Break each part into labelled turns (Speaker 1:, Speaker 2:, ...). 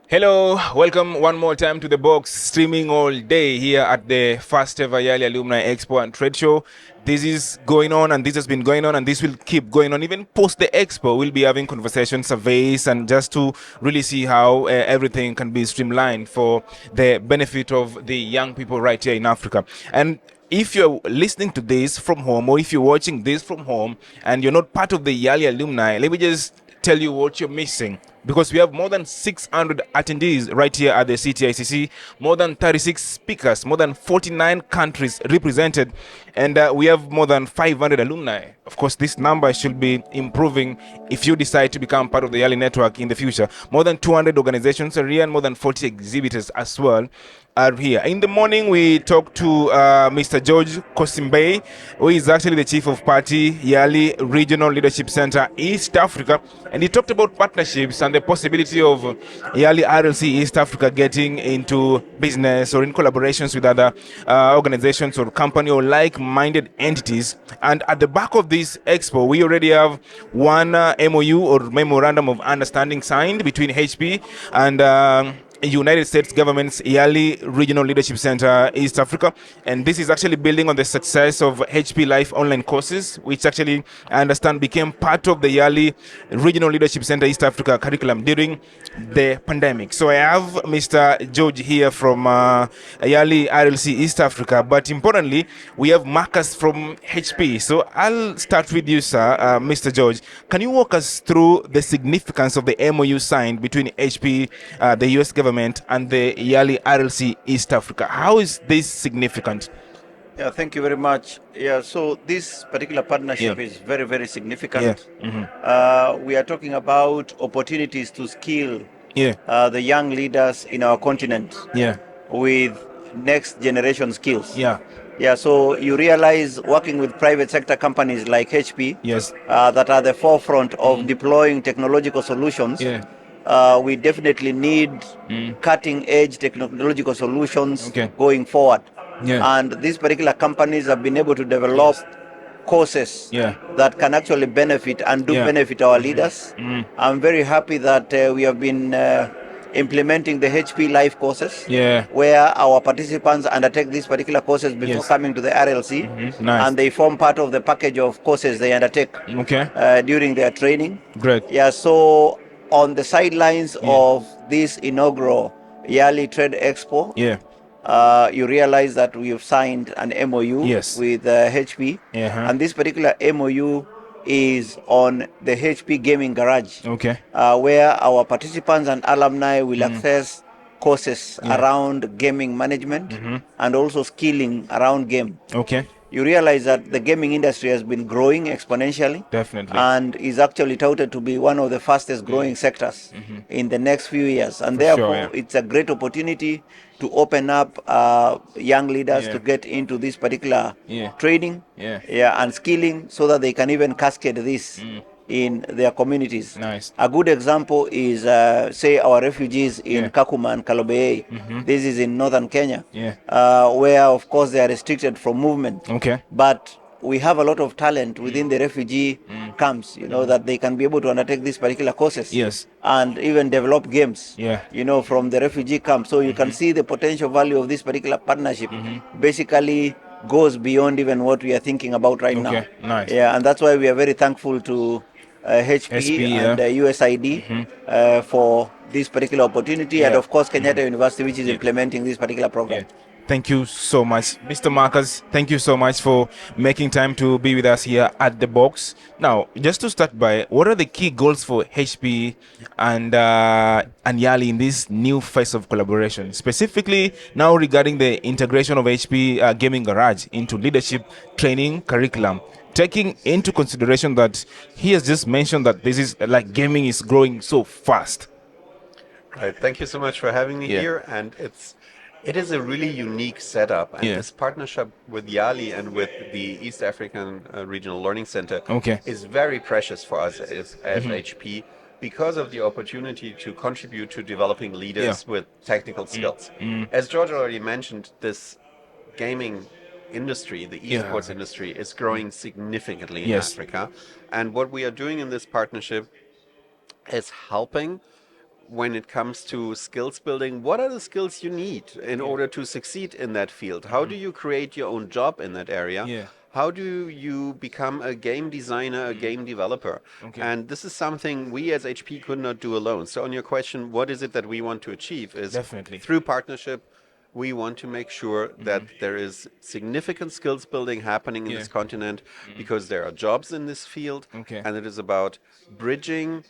Speaker 1: Hello, welcome one more time to the box, streaming all day here at the first ever YALI Alumni Expo and Trade Show. This is going on and this has been going on and this will keep going on. Even post the expo, we'll be having conversation surveys and just to really see how everything can be streamlined for the benefit of the young people right here in Africa. And if you're listening to this from home or if you're watching this from home and you're not part of the YALI Alumni, let me just tell you what you're missing, because we have more than 600 attendees right here at the CTICC, more than 36 speakers, more than 49 countries represented, and we have more than 500 alumni. Of course, this number should be improving if you decide to become part of the YALI network in the future. More than 200 organizations are here and more than 40 exhibitors as well are here. In the morning, we talked to Mr. George Kosimbe, who is actually the chief of party, YALI Regional Leadership Center, East Africa, and he talked about partnerships and the possibility of YALI RLC East Africa getting into business or in collaborations with other organizations or company or like-minded entities. And at the back of this expo, we already have one MOU or Memorandum of Understanding signed between HP and United States government's YALI Regional Leadership Center East Africa, and this is actually building on the success of HP Life online courses, which actually I understand became part of the YALI Regional Leadership Center East Africa curriculum during the pandemic. So I have Mr. George here from YALI RLC East Africa, but importantly, we have Marcus from HP. So I'll start with you, sir, Mr. George. Can you walk us through the significance of the MOU signed between HP, the US government, and the YALI RLC East Africa? How is this significant?
Speaker 2: Yeah, thank you very much. Yeah, so this particular partnership is very, very significant. We are talking about opportunities to skill the young leaders in our continent with next generation skills. Yeah, so you realize working with private sector companies like HP that are the forefront of deploying technological solutions. We definitely need cutting edge technological solutions going forward. And these particular companies have been able to develop courses that can actually benefit and do benefit our leaders. I'm very happy that we have been implementing the HP Life courses, where our participants undertake these particular courses before coming to the RLC, and they form part of the package of courses they undertake during their training. Yeah, so on the sidelines of this inaugural YALI Trade Expo, you realize that we have signed an MOU with HP, and this particular MOU is on the HP Gaming Garage, where our participants and alumni will access courses around gaming management and also skilling around game. You realize that the gaming industry has been growing exponentially, and is actually touted to be one of the fastest growing sectors in the next few years. And therefore, it's a great opportunity to open up young leaders to get into this particular training and skilling, so that they can even cascade this in their communities. A good example is, say, our refugees in Kakuma and Kalobeyei. This is in northern Kenya, where, of course, they are restricted from movement. But we have a lot of talent within the refugee camps, that they can be able to undertake these particular courses and even develop games, from the refugee camp. So you can see the potential value of this particular partnership basically goes beyond even what we are thinking about right now. Yeah, and that's why we are very thankful to HP and USAID for this particular opportunity, and of course Kenyatta University, which is implementing this particular program.
Speaker 1: Thank you so much, Mr. Marcus. Thank you so much for making time to be with us here at the box. Now, just to start by, what are the key goals for HP and YALI in this new phase of collaboration? Specifically, now regarding the integration of HP Gaming Garage into leadership training curriculum, taking into consideration that he has just mentioned that this is like gaming is growing so fast.
Speaker 3: Right. Thank you so much for having me here, and it is a really unique setup, and this partnership with YALI and with the East African Regional Learning Center is very precious for us as HP, because of the opportunity to contribute to developing leaders with technical skills. As George already mentioned, this gaming industry, the esports industry, is growing significantly in Africa, and what we are doing in this partnership is helping when it comes to skills building, what are the skills you need in order to succeed in that field? How do you create your own job in that area? How do you become a game designer, a game developer? And this is something we as HP could not do alone. So on your question, what is it that we want to achieve is through partnership, we want to make sure that there is significant skills building happening in this continent because there are jobs in this field, and it is about bridging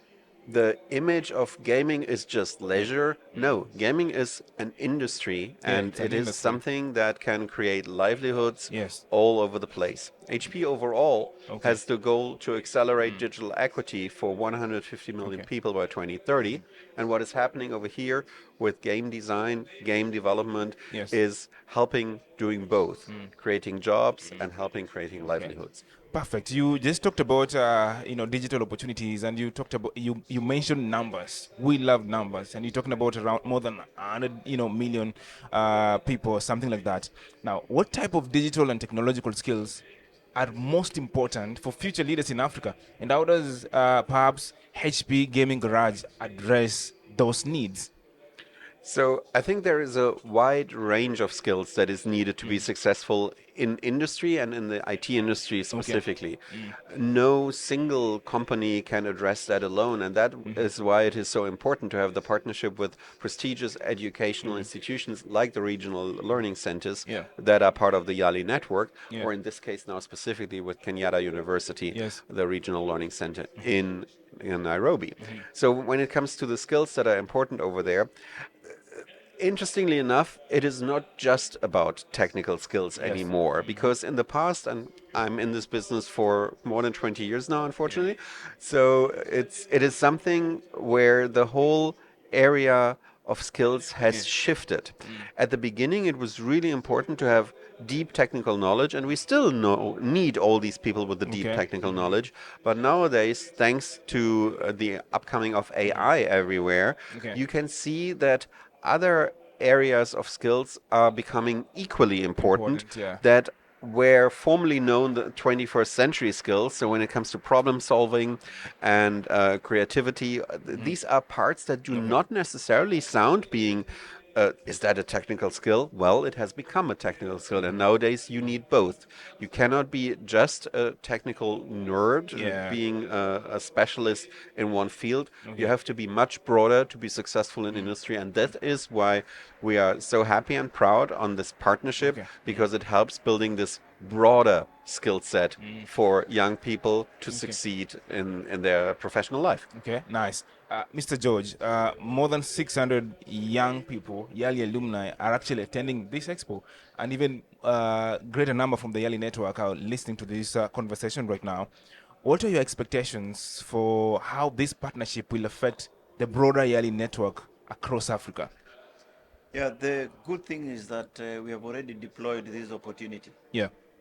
Speaker 3: the image of gaming is just leisure. No, gaming is an industry, and it is something that can create livelihoods all over the place. HP overall has the goal to accelerate digital equity for 150 million people by 2030. And what is happening over here with game design, game development, is helping doing both, creating jobs and helping creating livelihoods.
Speaker 1: Perfect. You just talked about digital opportunities, and you talked about you mentioned numbers. We love numbers, and you're talking about around more than 100 million people, something like that. Now, what type of digital and technological skills are most important for future leaders in Africa, and how does perhaps HP Gaming Garage address those needs?
Speaker 3: So I think there is a wide range of skills that is needed to be successful in industry and in the IT industry specifically. No single company can address that alone, and that is why it is so important to have the partnership with prestigious educational institutions like the regional learning centers that are part of the YALI network, or in this case now specifically with Kenyatta University, the regional learning center in Nairobi. So when it comes to the skills that are important over there, interestingly enough, it is not just about technical skills anymore, because in the past, and I'm in this business for more than 20 years now, unfortunately, so it is something where the whole area of skills has shifted. At the beginning, it was really important to have deep technical knowledge, and we still need all these people with the deep technical knowledge. But nowadays, thanks to the upcoming of AI everywhere, you can see that other areas of skills are becoming equally important, that were formerly known the 21st century skills. So when it comes to problem solving and creativity, these are parts that do not necessarily sound being is that a technical skill? Well, it has become a technical skill, and nowadays you need both. You cannot be just a technical nerd, being a specialist in one field. You have to be much broader to be successful in industry, and that is why we are so happy and proud on this partnership, because it helps building this broader skill set for young people to succeed in their professional life.
Speaker 1: Okay, nice. Mr. George, more than 600 young people, YALI alumni, are actually attending this expo, and even greater number from the YALI network are listening to this conversation right now. What are your expectations for how this partnership will affect the broader YALI network across Africa?
Speaker 2: Yeah, the good thing is that we have already deployed this opportunity.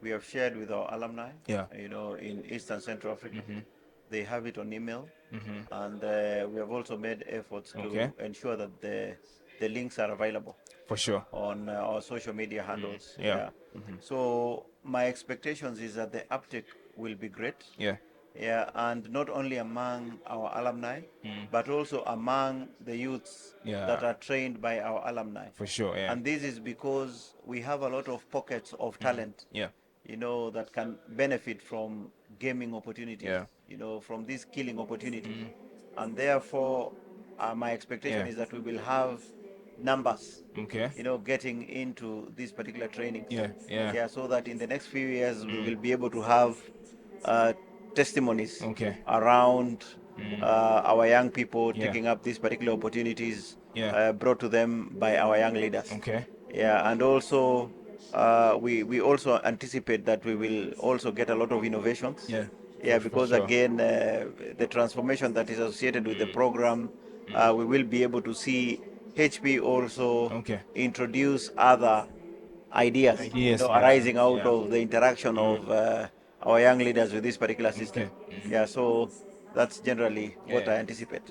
Speaker 2: We have shared with our alumni, in Eastern Central Africa. They have it on email, and we have also made efforts to ensure that the links are available
Speaker 1: for sure
Speaker 2: on our social media handles. So my expectations is that the uptake will be great. And not only among our alumni, but also among the youths that are trained by our alumni.
Speaker 1: For sure,
Speaker 2: And this is because we have a lot of pockets of talent, that can benefit from gaming opportunities, from this skilling opportunity. And therefore, my expectation is that we will have numbers, getting into these particular trainings. So that in the next few years, we will be able to have testimonies around our young people taking up these particular opportunities brought to them by our young leaders. And also we also anticipate that we will also get a lot of innovations. Because sure. Again, the transformation that is associated with the program, we will be able to see HP also introduce other ideas, arising out of the interaction of our young leaders with this particular system. So that's generally what I anticipate.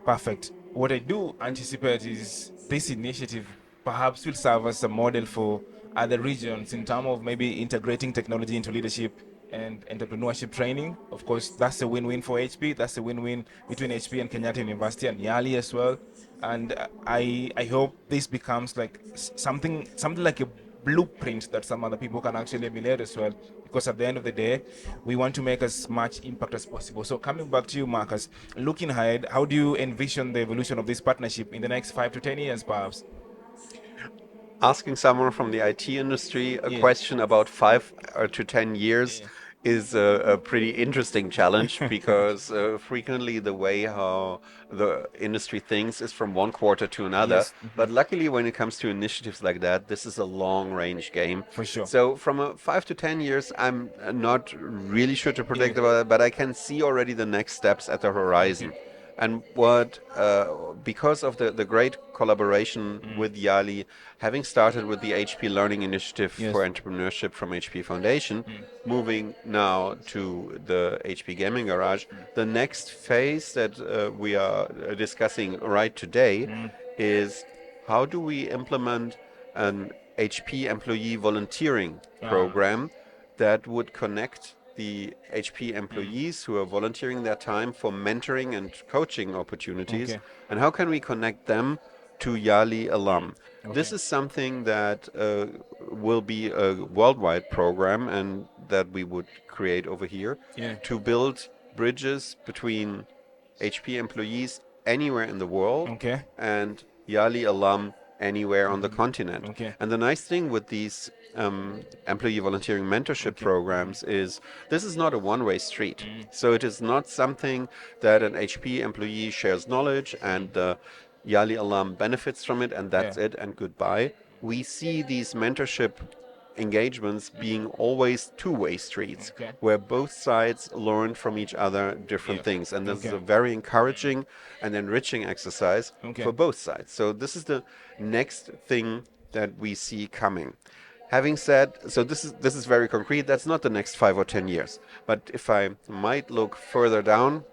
Speaker 1: Perfect. What I do anticipate is this initiative perhaps will serve as a model for other regions in terms of maybe integrating technology into leadership, and entrepreneurship training. Of course, that's a win-win for HP. That's a win-win between HP and Kenyatta University and YALI as well. And I hope this becomes like something like a blueprint that some other people can actually emulate as well. Because at the end of the day, we want to make as much impact as possible. So coming back to you, Marcus, looking ahead, how do you envision the evolution of this partnership in the next 5 to 10 years, perhaps?
Speaker 3: Asking someone from the IT industry a question about 5 to 10 years is a pretty interesting challenge because frequently the way how the industry thinks is from one quarter to another. But luckily, when it comes to initiatives like that, this is a long range game.
Speaker 1: For sure.
Speaker 3: So from 5 to 10 years, I'm not really sure to predict about it, but I can see already the next steps at the horizon. And what, because of the great collaboration with YALI, having started with the HP Learning Initiative for Entrepreneurship from HP Foundation, moving now to the HP Gaming Garage, the next phase that we are discussing right today is how do we implement an HP employee volunteering program that would connect the HP employees who are volunteering their time for mentoring and coaching opportunities, and how can we connect them to YALI alum. This is something that will be a worldwide program and that we would create over here to build bridges between HP employees anywhere in the world and YALI alum anywhere on the continent. And the nice thing with these employee volunteering mentorship programs is this is not a one-way street. So it is not something that an HP employee shares knowledge and the YALI alum benefits from it and that's it and goodbye. We see these mentorship engagements being always two-way streets where both sides learn from each other different things, and this is a very encouraging and enriching exercise for both sides. So this is the next thing that we see coming. Having said, so this is very concrete. That's not the next 5 or 10 years, but if I might look further down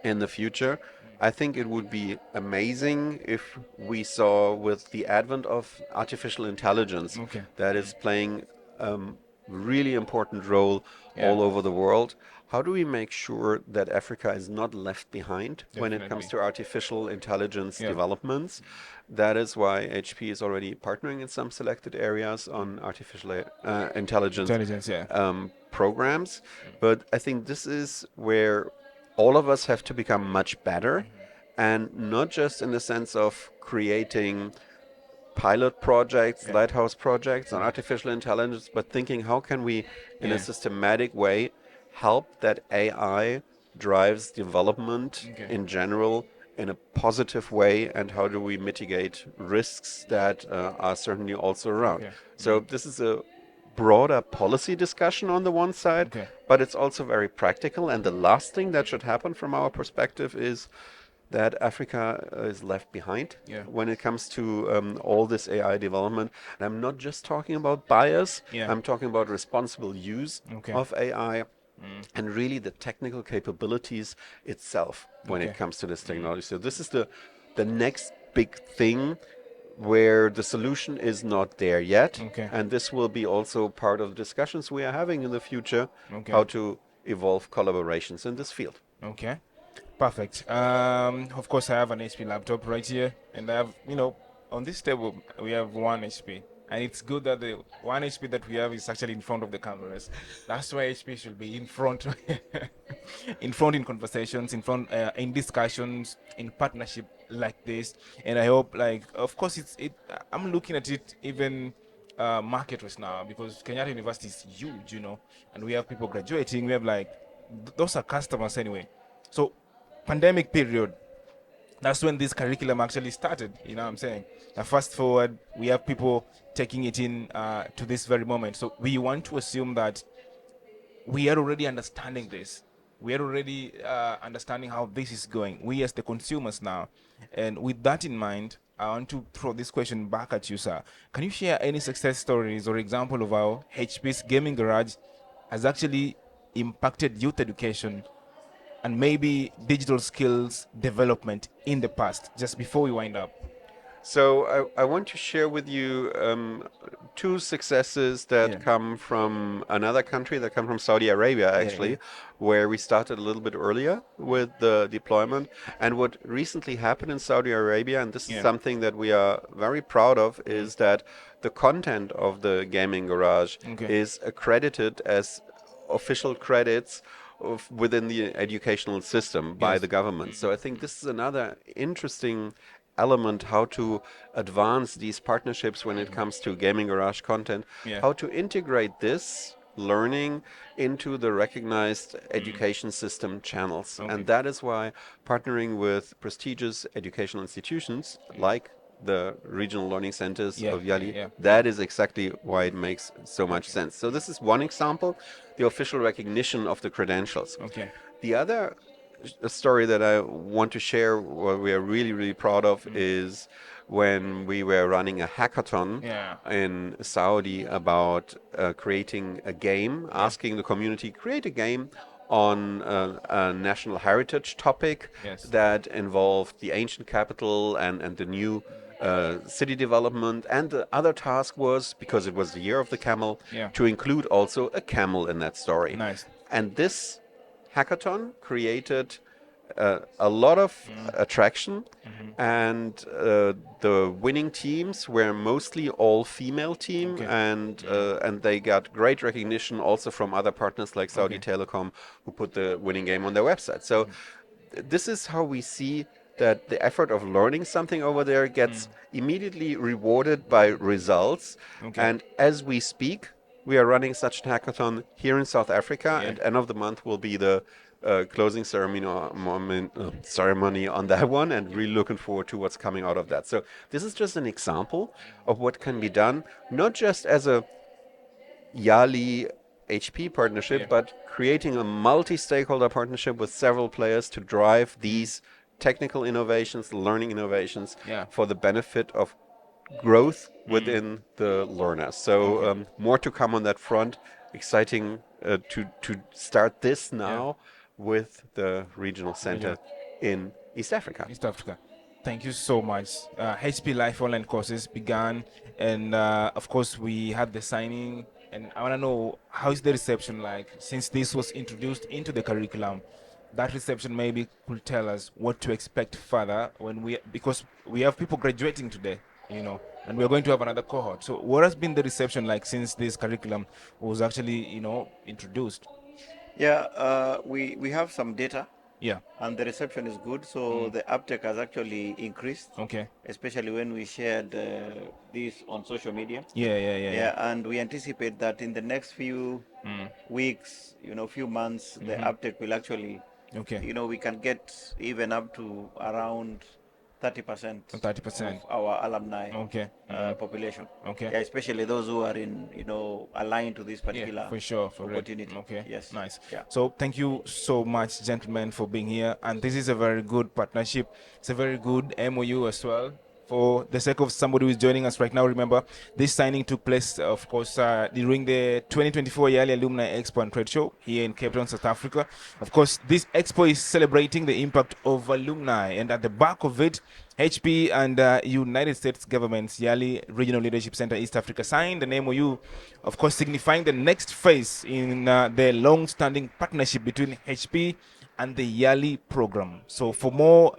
Speaker 3: in the future, I think it would be amazing if we saw, with the advent of artificial intelligence that is playing a really important role all over the world, how do we make sure that Africa is not left behind when it comes to artificial intelligence developments? That is why HP is already partnering in some selected areas on artificial intelligence programs. But I think this is where all of us have to become much better, and not just in the sense of creating pilot projects, lighthouse projects on artificial intelligence, but thinking how can we, in a systematic way, help that AI drives development in general in a positive way, and how do we mitigate risks that are certainly also around. So this is a broader policy discussion on the one side, but it's also very practical. And the last thing that should happen from our perspective is that Africa is left behind when it comes to all this AI development. And I'm not just talking about bias, I'm talking about responsible use of AI and really the technical capabilities itself when it comes to this technology. So this is the next big thing where the solution is not there yet. And this will be also part of the discussions we are having in the future, how to evolve collaborations in this field.
Speaker 1: Okay. Perfect. Of course, I have an HP laptop right here, and I have, on this table, we have one HP. And it's good that the one HP that we have is actually in front of the cameras. That's why HP should be in front, in conversations, in front, in discussions, in partnership like this. And I hope, of course, I'm looking at it even market-wise now, because Kenyatta University is huge, and we have people graduating. We have those are customers anyway. So pandemic period, that's when this curriculum actually started. You know what I'm saying? Now, fast forward, we have people taking it in to this very moment. So we want to assume that we are already understanding this. We are already understanding how this is going. We as the consumers now. And with that in mind, I want to throw this question back at you, sir. Can you share any success stories or example of how HP's Gaming Garage has actually impacted youth education and maybe digital skills development in the past, just before we wind up?
Speaker 3: So I want to share with you two successes that come from another country, that come from Saudi Arabia, actually, where we started a little bit earlier with the deployment. And what recently happened in Saudi Arabia, and this is something that we are very proud of, is that the content of the gaming garage is accredited as official credits within the educational system by the government. So I think this is another interesting element, how to advance these partnerships when it comes to gaming garage content, how to integrate this learning into the recognized education system channels. And that is why partnering with prestigious educational institutions like the regional learning centers of YALI, that is exactly why it makes so much sense. So this is one example, the official recognition of the credentials. The other story that I want to share, what we are really, really proud of, is when we were running a hackathon in Saudi about creating a game, asking the community, create a game on a national heritage topic that involved the ancient capital and the new city development. And the other task was, because it was the year of the camel, to include also a camel in that story. And this hackathon created a lot of attraction, and the winning teams were mostly all female team, and they got great recognition also from other partners like Saudi Telecom, who put the winning game on their website. So this is how we see that the effort of learning something over there gets immediately rewarded by results. And as we speak, we are running such a hackathon here in South Africa, and end of the month will be the closing ceremony on that one, and really looking forward to what's coming out of that. So this is just an example of what can be done, not just as a YALI HP partnership, but creating a multi-stakeholder partnership with several players to drive these technical innovations, learning innovations for the benefit of growth within the learners. So more to come on that front. Exciting to start this now with the regional center in East Africa.
Speaker 1: East Africa. Thank you so much. HP Life online courses began, and of course we had the signing. And I want to know, how is the reception like since this was introduced into the curriculum? That reception maybe could tell us what to expect further because we have people graduating today, and we're going to have another cohort. So what has been the reception like since this curriculum was actually, introduced?
Speaker 2: Yeah, we have some data.
Speaker 1: Yeah.
Speaker 2: And the reception is good, so the uptake has actually increased. Especially when we shared this on social media. Yeah, and we anticipate that in the next few weeks, few months, the uptake will actually, we can get even up to around 30% of our alumni population. Yeah, especially those who are in, aligned to this particular opportunity. Yes.
Speaker 1: Nice.
Speaker 2: Yeah.
Speaker 1: So thank you so much, gentlemen, for being here. And this is a very good partnership. It's a very good MOU as well. For the sake of somebody who is joining us right now, remember this signing took place, of course, during the 2024 YALI Alumni Expo and Trade Show here in Cape Town, South Africa. Of course, this expo is celebrating the impact of alumni, and at the back of it, HP and United States government's YALI Regional Leadership Center East Africa signed an MOU, of course, signifying the next phase in the long-standing partnership between HP and the YALI program. So for more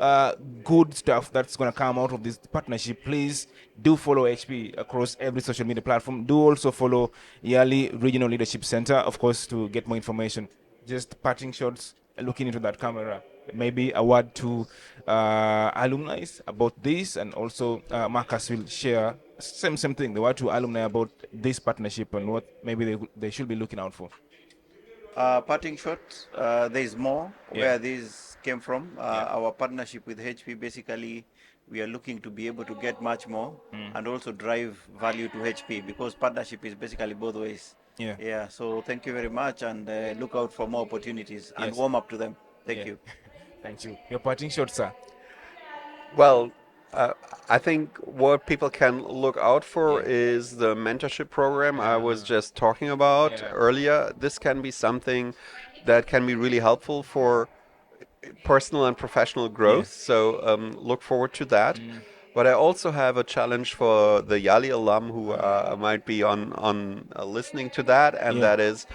Speaker 1: good stuff that's going to come out of this partnership, please do follow HP across every social media platform. Do also follow YALI Regional Leadership Center, of course, to get more information. Just parting shots, looking into that camera. Maybe a word to alumni about this, and also Marcus will share same thing, the word to alumni about this partnership and what maybe they should be looking out for.
Speaker 2: Parting shot, there is more where this came from. Our partnership with HP, basically, we are looking to be able to get much more and also drive value to HP, because partnership is basically both ways. Yeah. So thank you very much, and look out for more opportunities and warm up to them. Thank you.
Speaker 1: Thank you. Your parting shot, sir.
Speaker 3: Well, I think what people can look out for is the mentorship program I was just talking about earlier. This can be something that can be really helpful for personal and professional growth. So look forward to that. But I also have a challenge for the YALI alum who might be on listening to that, and that is,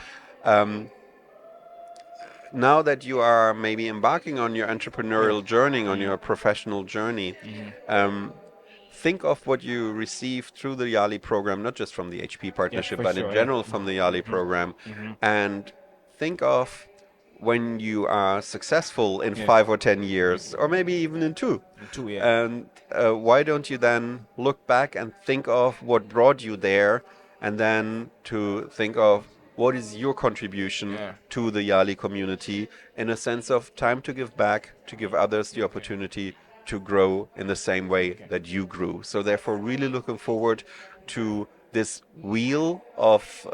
Speaker 3: now that you are maybe embarking on your entrepreneurial journey, on your professional journey, think of what you received through the YALI program, not just from the HP partnership, but in general from the YALI program, and think of when you are successful in 5 or 10 years, or maybe even in two. And why don't you then look back and think of what brought you there, and then to think of what is your contribution to the YALI community in a sense of time to give back, to give others the opportunity to grow in the same way that you grew. So therefore, really looking forward to this wheel of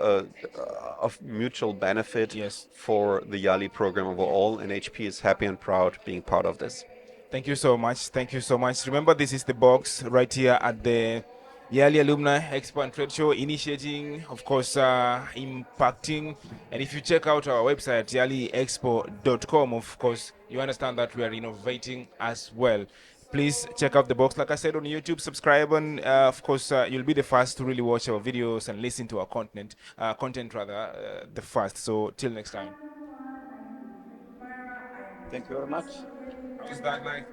Speaker 3: mutual benefit for the YALI program overall, and HP is happy and proud being part of this.
Speaker 1: Thank you so much. Thank you so much. Remember, this is the box right here at the YALI Alumni Expo and Trade Show, initiating, of course, impacting. And if you check out our website, yaliexpo.com, of course, you understand that we are innovating as well. Please check out the box, like I said, on YouTube, subscribe, and of course, you'll be the first to really watch our videos and listen to our content, the first. So, till next time.
Speaker 2: Thank you very much.
Speaker 1: How's that like?